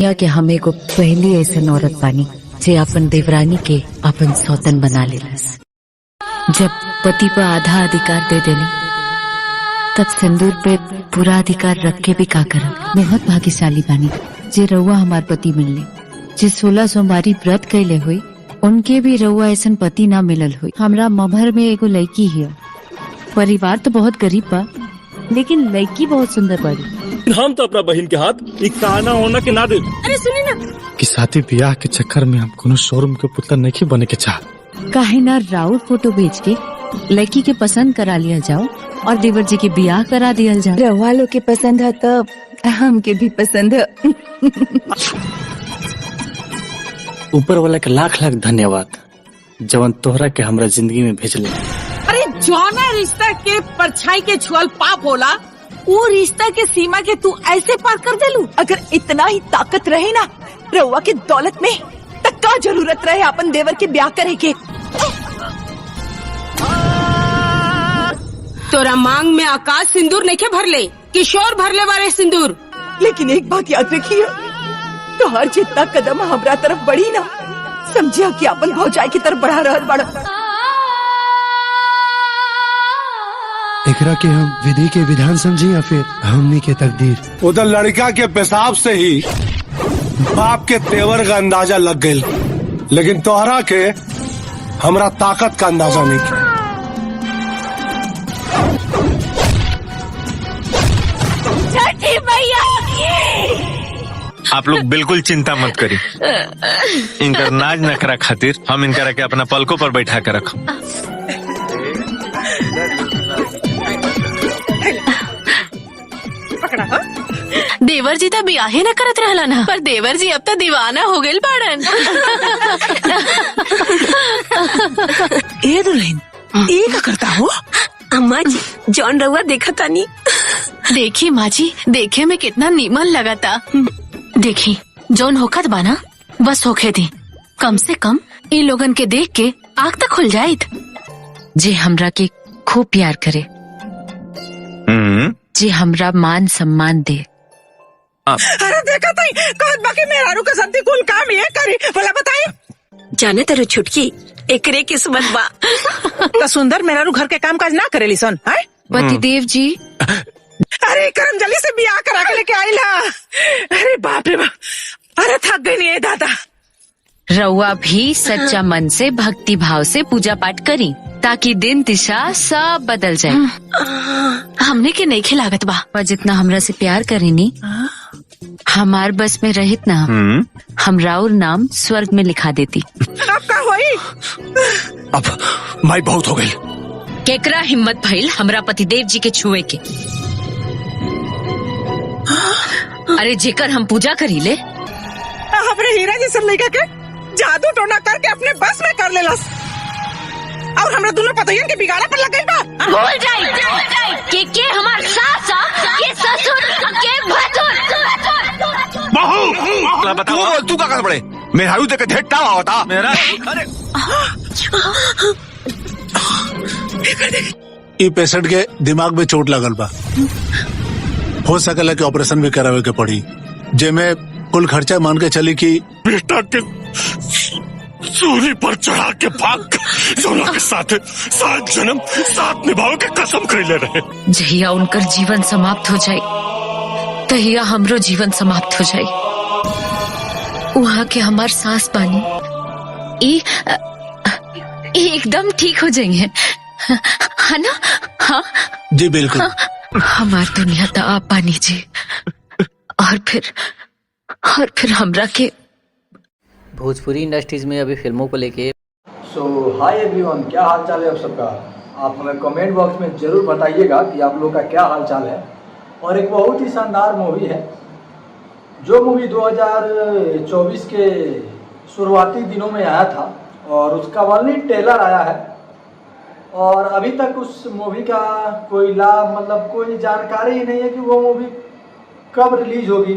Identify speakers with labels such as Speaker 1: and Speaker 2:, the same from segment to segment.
Speaker 1: या कि हम एगो पहली ऐसन औरत बानी जे अपन देवरानी के अपन सौतन बना लेलस। जब पति पर आधा अधिकार दे देनी तब सिंदूर पे पूरा अधिकार रख के भी का करब। बहुत भाग्यशाली बानी जे रउआ हमार पति मिलले, जे 16 सोमवारी व्रत कैले हुई उनके भी रउआ ऐसन पति ना मिलल हुई। हमरा मभर में एगो लड़की है, परिवार तो बहुत गरीब बा लेकिन लड़की बहुत सुंदर बाड़ी।
Speaker 2: हम तो अपना बहन के हाथ एक ताना होना के ना दे।
Speaker 3: अरे सुनी ना
Speaker 4: कि शादी ब्याह के चक्कर में हम कोनो शोरूम के पुतला नहीं बने के चाह।
Speaker 1: काहे ना राउर फोटो भेज के लड़की के पसंद करा लिया जाओ और देवर जी के ब्याह करा दिया जाओ।
Speaker 3: रवा लोग के पसंद है तब हमके भी पसंद है।
Speaker 4: ऊपर वाला के लाख लाख धन्यवाद जवन तोहरा के हमरा जिंदगी में भेजले।
Speaker 5: अरे जौना रिश्ता के परछाई के छुअल पाप होला, वो रिश्ता के सीमा के तू ऐसे पार कर देलू।
Speaker 3: अगर इतना ही ताकत रहे ना रउआ के दौलत में, तक का जरूरत रहे अपन देवर के ब्याह करे के।
Speaker 5: तोरा मांग में आकाश सिंदूर नहीं के भरले, किशोर भरले वाले सिंदूर।
Speaker 3: लेकिन एक बात याद रखिए, तो हर जितना कदम हमरा तरफ बढ़ी ना, समझिया कि अपन भौजाई की तरफ बढ़ा रहल बड़ा।
Speaker 6: एकरा के हम विधि के विधान समझी या फिर हमनी के तकदीर।
Speaker 7: उधर लड़का के पेशाब से ही बाप के तेवर का अंदाजा लग गई, लेकिन तोहरा के हमरा ताकत का अंदाजा नहीं किया।
Speaker 5: छठी मैया
Speaker 8: आप लोग बिल्कुल चिंता मत करी। इनकर नाज नखरा खातिर हम इनकरा के अपना पलकों पर बैठा कर रखो।
Speaker 9: देवर जी तो ब्याहे न करत रहला ना, पर देवर जी अब तो दीवाना हो गए बाड़न।
Speaker 5: ए दुल्हन ये का करता हो?
Speaker 9: अम्मा जी जॉन रउआ देखा तानी। देखी माँ जी, देखे में कितना नीमन लगा था। देखी जॉन होखत बाना बस होखे दी, कम से कम इन लोगन के देख के आँख तक खुल जाये।
Speaker 1: जे हमरा के खूब प्यार करे, जे हमरा मान सम्मान दे।
Speaker 5: अरे देखा ताई कहत बाकी मेहरारू का संती कुल काम ये करी, भला बताई।
Speaker 9: जाने तेरे छुटकी एकरे किस्मत बा।
Speaker 5: तो सुंदर मेहरारू घर के काम काज ना करेली सन है?
Speaker 1: पतिदेव जी
Speaker 5: अरे करमजली से ब्याह करा के लेके आई ला। अरे बाप रे बाप, अरे थक गई नहीं दादा।
Speaker 1: रउआ भी सच्चा मन से भक्ति भाव से पूजा पाठ करी ताकि दिन दिशा सब बदल जाए।
Speaker 9: हमने के नहीं खिलागत बा।
Speaker 1: और जितना हमरा से प्यार करेनी हमार बस में रहित ना, हम राउर नाम स्वर्ग में लिखा देती।
Speaker 5: अब का होई?
Speaker 4: अब माई बहुत हो गई।
Speaker 1: केकरा हिम्मत भइल हमरा पतिदेव जी के छुए के? अरे जेकर हम पूजा करी ले,
Speaker 5: अपने हीरा जैसे लड़का के जादू टोना करके अपने बस में कर लेलस, और हमरा दोनों पतोहियन के बिगाड़ा पर लग गई बा।
Speaker 9: बोल जाई के हमार सास के ससुर के भसुर।
Speaker 8: बहू बताओ
Speaker 4: तू का कर पड़े मेहरारू देख के ढेटा होता मेरा।
Speaker 7: ई पेशेंट के दिमाग में चोट लगल बा, हो सकला कि ऑपरेशन भी करावे के पड़ी, जेमे कुल खर्चा मान के चली कि
Speaker 2: बेटा के सूली पर चढ़ा के भाग सोना के साथ 7 जन्म साथ निभाओ के कसम खैले रहे।
Speaker 1: जहिया उनकर जीवन समाप्त हो जाए तहिया हमरो जीवन समाप्त हो जाए। वहाँ के हमार सास बानी ई एकदम ठीक हो जाएंगे, है ना? हाँ
Speaker 7: जी बिल्कुल।
Speaker 1: हमार दुनिया तो आप बानी जी, और फिर हमरा के
Speaker 10: भोजपुरी इंडस्ट्रीज में अभी फिल्मों को लेके।
Speaker 11: सो हाय एवरीवन, क्या हाल चाल है आप सबका? आप हमें कमेंट बॉक्स में ज़रूर बताइएगा कि आप लोग का क्या हाल चाल है। और एक बहुत ही शानदार मूवी है, जो मूवी 2024 के शुरुआती दिनों में आया था और उसका ओनली ट्रेलर आया है, और अभी तक उस मूवी का कोई लाभ मतलब कोई जानकारी ही नहीं है कि वो मूवी कब रिलीज होगी,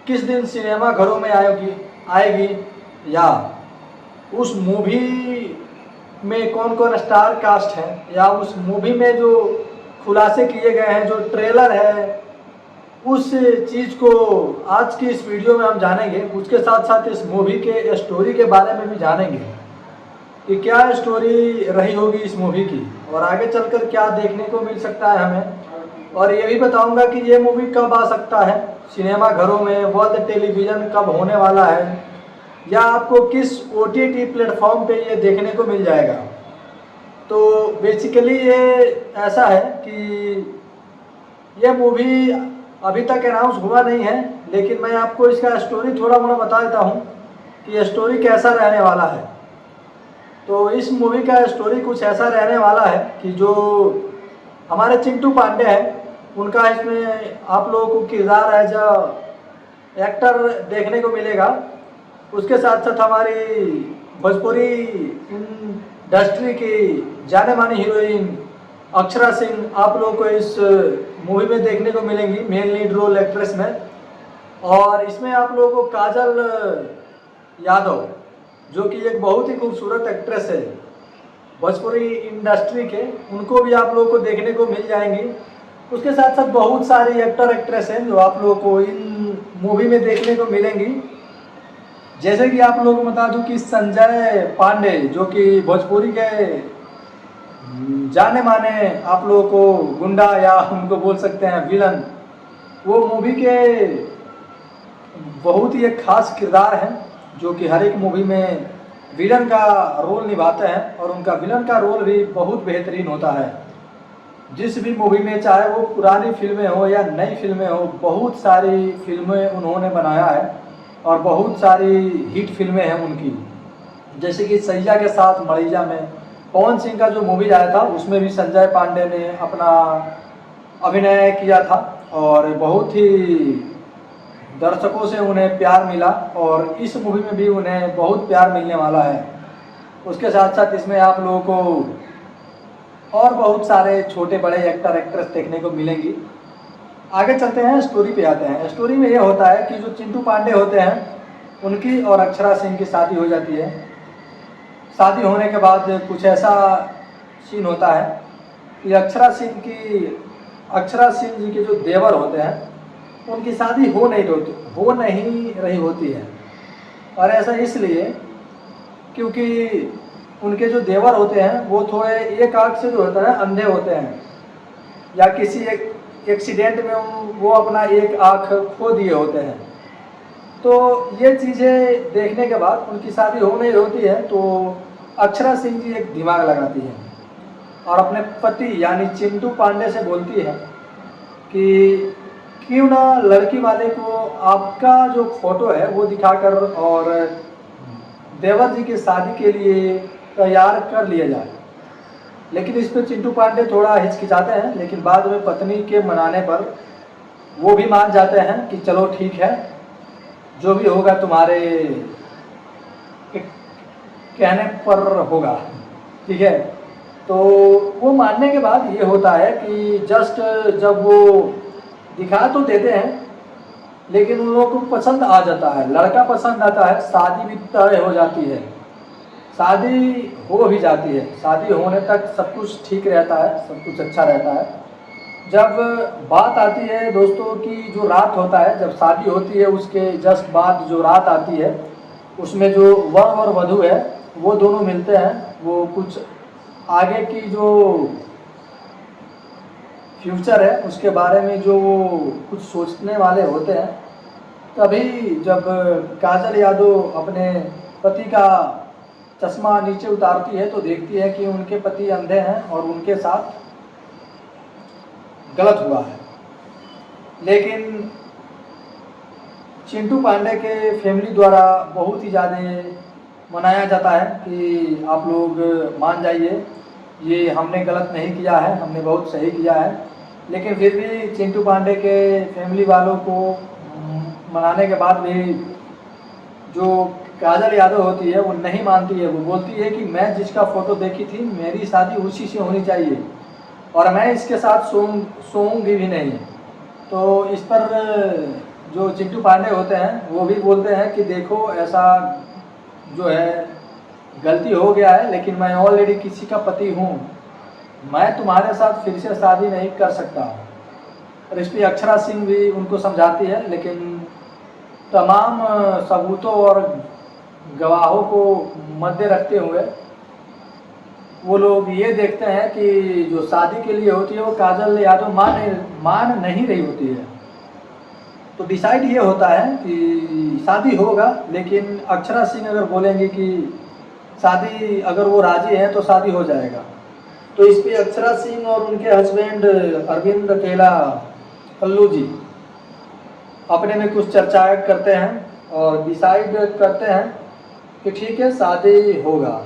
Speaker 11: किस दिन सिनेमा घरों में आएगी, या उस मूवी में कौन कौन स्टार कास्ट है, या उस मूवी में जो खुलासे किए गए हैं, जो ट्रेलर है उस चीज़ को आज की इस वीडियो में हम जानेंगे। उसके साथ साथ इस मूवी के स्टोरी के बारे में भी जानेंगे कि क्या स्टोरी रही होगी इस मूवी की और आगे चलकर क्या देखने को मिल सकता है हमें। और ये भी बताऊंगा कि ये मूवी कब आ सकता है सिनेमा घरों में, वर्ल्ड टेलीविज़न कब होने वाला है, या आपको किस OTT प्लेटफॉर्म पे ये देखने को मिल जाएगा। तो बेसिकली ये ऐसा है कि ये मूवी अभी तक अनाउंस हुआ नहीं है, लेकिन मैं आपको इसका स्टोरी थोड़ा मोड़ा बता देता हूँ कि ये स्टोरी कैसा रहने वाला है। तो इस मूवी का स्टोरी कुछ ऐसा रहने वाला है कि जो हमारे चिंटू पांडे हैं उनका इसमें आप लोगों को किरदार एज अ एक्टर देखने को मिलेगा। उसके साथ साथ हमारी भोजपुरी इंडस्ट्री की जाने मानी हीरोइन अक्षरा सिंह आप लोगों को इस मूवी में देखने को मिलेंगी मेन लीड रोल एक्ट्रेस में। और इसमें आप लोगों को काजल यादव जो कि एक बहुत ही खूबसूरत एक्ट्रेस है भोजपुरी इंडस्ट्री के, उनको भी आप लोगों को देखने को मिल जाएंगी। उसके साथ साथ बहुत सारी एक्टर एक्ट्रेस हैं जो आप लोगों को इन मूवी में देखने को मिलेंगी। जैसे कि आप लोगों को बता दूं कि संजय पांडे जो कि भोजपुरी के जाने माने आप लोगों को गुंडा या उनको बोल सकते हैं विलन, वो मूवी के बहुत ही एक खास किरदार हैं जो कि हर एक मूवी में विलन का रोल निभाते हैं और उनका विलन का रोल भी बहुत बेहतरीन होता है। जिस भी मूवी में, चाहे वो पुरानी फिल्में हो या नई फिल्में हो, बहुत सारी फिल्में उन्होंने बनाया है और बहुत सारी हिट फिल्में हैं उनकी। जैसे कि सैया के साथ मड़ैया में पवन सिंह का जो मूवी आया था उसमें भी संजय पांडे ने अपना अभिनय किया था और बहुत ही दर्शकों से उन्हें प्यार मिला और इस मूवी में भी उन्हें बहुत प्यार मिलने वाला है। उसके साथ साथ इसमें आप लोगों को और बहुत सारे छोटे बड़े एक्टर एक्ट्रेस देखने को मिलेंगी। आगे चलते हैं, स्टोरी पे आते हैं। स्टोरी में ये होता है कि जो चिंटू पांडे होते हैं उनकी और अक्षरा सिंह की शादी हो जाती है। शादी होने के बाद कुछ ऐसा सीन होता है कि अक्षरा सिंह जी के जो देवर होते हैं उनकी शादी हो नहीं रही होती है। और ऐसा इसलिए क्योंकि उनके जो देवर होते हैं वो थोड़े एक आंख से जो होता है अंधे होते हैं या किसी एक एक्सीडेंट में वो अपना एक आंख खो दिए होते हैं। तो ये चीज़ें देखने के बाद उनकी शादी हो नहीं होती है तो अक्षरा सिंह जी एक दिमाग लगाती है और अपने पति यानी चिंटू पांडे से बोलती है कि क्यों ना लड़की वाले को आपका जो फोटो है वो दिखाकर और देवर जी की शादी के लिए तैयार कर लिया जाए। लेकिन इस पर चिंटू पांडे थोड़ा हिचकिचाते हैं, लेकिन बाद में पत्नी के मनाने पर वो भी मान जाते हैं कि चलो ठीक है, जो भी होगा तुम्हारे कहने पर होगा, ठीक है। तो वो मानने के बाद ये होता है कि जस्ट जब वो दिखा तो देते हैं लेकिन उन लोगों को पसंद आ जाता है, लड़का पसंद आता है, शादी भी तय हो जाती है, शादी हो भी जाती है। शादी होने तक सब कुछ ठीक रहता है, सब कुछ अच्छा रहता है। जब बात आती है दोस्तों की जो रात होता है, जब शादी होती है उसके जस्ट बाद जो रात आती है उसमें जो वर और वधू है वो दोनों मिलते हैं। वो कुछ आगे की जो फ्यूचर है उसके बारे में जो कुछ सोचने वाले होते हैं। तभी जब काजल यादव अपने पति का चश्मा नीचे उतारती है तो देखती है कि उनके पति अंधे हैं और उनके साथ गलत हुआ है। लेकिन चिंटू पांडे के फैमिली द्वारा बहुत ही ज़्यादा मनाया जाता है कि आप लोग मान जाइए, ये हमने गलत नहीं किया है, हमने बहुत सही किया है। लेकिन फिर भी चिंटू पांडे के फैमिली वालों को मनाने के बाद भी जो काजल यादव होती है वो नहीं मानती है। वो बोलती है कि मैं जिसका फ़ोटो देखी थी मेरी शादी उसी से होनी चाहिए और मैं इसके साथ सोऊंगी भी नहीं। तो इस पर जो चिंटू पांडे होते हैं वो भी बोलते हैं कि देखो ऐसा जो है गलती हो गया है, लेकिन मैं ऑलरेडी किसी का पति हूँ, मैं तुम्हारे साथ फिर से शादी नहीं कर सकता। और इस पर अक्षरा सिंह भी उनको समझाती है, लेकिन तमाम सबूतों और गवाहों को मद्दे रखते हुए वो लोग ये देखते हैं कि जो शादी के लिए होती है वो काजल यादव मान नहीं रही होती है। तो डिसाइड ये होता है कि शादी होगा, लेकिन अक्षरा सिंह अगर बोलेंगे कि शादी अगर वो राजी हैं तो शादी हो जाएगा। तो इस पे अक्षरा सिंह और उनके हस्बैंड अरविंद केला कल्लू जी अपने में कुछ चर्चाएं करते हैं और डिसाइड करते हैं कि ठीक है शादी होगा।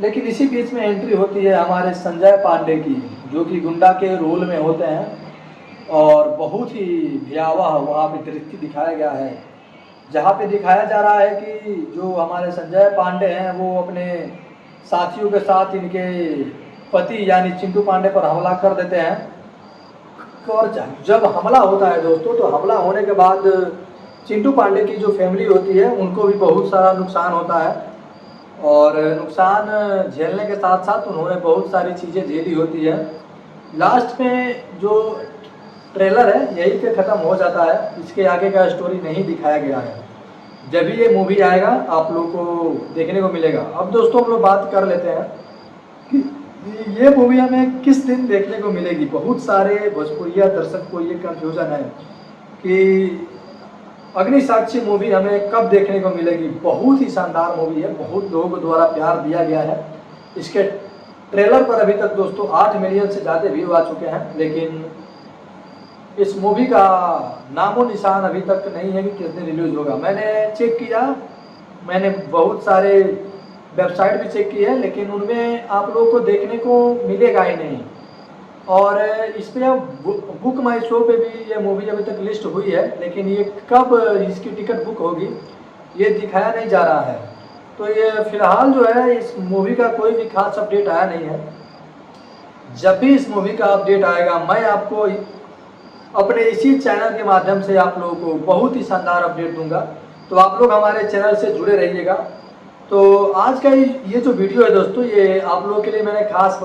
Speaker 11: लेकिन इसी बीच में एंट्री होती है हमारे संजय पांडे की, जो कि गुंडा के रोल में होते हैं और बहुत ही भयावह वहाँ पे दृश्य दिखाया गया है, जहाँ पे दिखाया जा रहा है कि जो हमारे संजय पांडे हैं वो अपने साथियों के साथ इनके पति यानी चिंटू पांडे पर हमला कर देते हैं। और जब हमला होता है दोस्तों, तो हमला होने के बाद चिंटू पांडे की जो फैमिली होती है उनको भी बहुत सारा नुकसान होता है और नुकसान झेलने के साथ साथ उन्होंने बहुत सारी चीज़ें झेली होती है। लास्ट में जो ट्रेलर है यहीं पे ख़त्म हो जाता है, इसके आगे का स्टोरी नहीं दिखाया गया है। जब भी ये मूवी आएगा आप लोग को देखने को मिलेगा। अब दोस्तों हम लोग बात कर लेते हैं कि ये मूवी हमें किस दिन देखने को मिलेगी। बहुत सारे भोजपुरिया दर्शक को ये कंफ्यूजन है कि अग्निसाक्षी मूवी हमें कब देखने को मिलेगी। बहुत ही शानदार मूवी है, बहुत लोगों द्वारा प्यार दिया गया है। इसके ट्रेलर पर अभी तक दोस्तों 8 मिलियन से ज़्यादा व्यू आ चुके हैं, लेकिन इस मूवी का नामो निशान अभी तक नहीं है कि किस दिन रिलीज होगा। मैंने चेक किया, मैंने बहुत सारे वेबसाइट भी चेक की है, लेकिन उनमें आप लोगों को देखने को मिलेगा ही नहीं। और इस पर बुक माई शो पे भी ये मूवी अभी तक लिस्ट हुई है, लेकिन ये कब इसकी टिकट बुक होगी ये दिखाया नहीं जा रहा है। तो ये फिलहाल जो है इस मूवी का कोई भी खास अपडेट आया नहीं है। जब भी इस मूवी का अपडेट आएगा मैं आपको अपने इसी चैनल के माध्यम से आप लोगों को बहुत ही शानदार अपडेट दूंगा। तो आप लोग हमारे चैनल से जुड़े रहिएगा। तो आज का ये जो वीडियो है दोस्तों, ये आप लोगों के लिए मैंने खास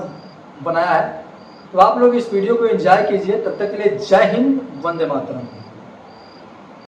Speaker 11: बनाया है। तो आप लोग इस वीडियो को एंजॉय कीजिए। तब तक के लिए जय हिंद, वंदे मातरम।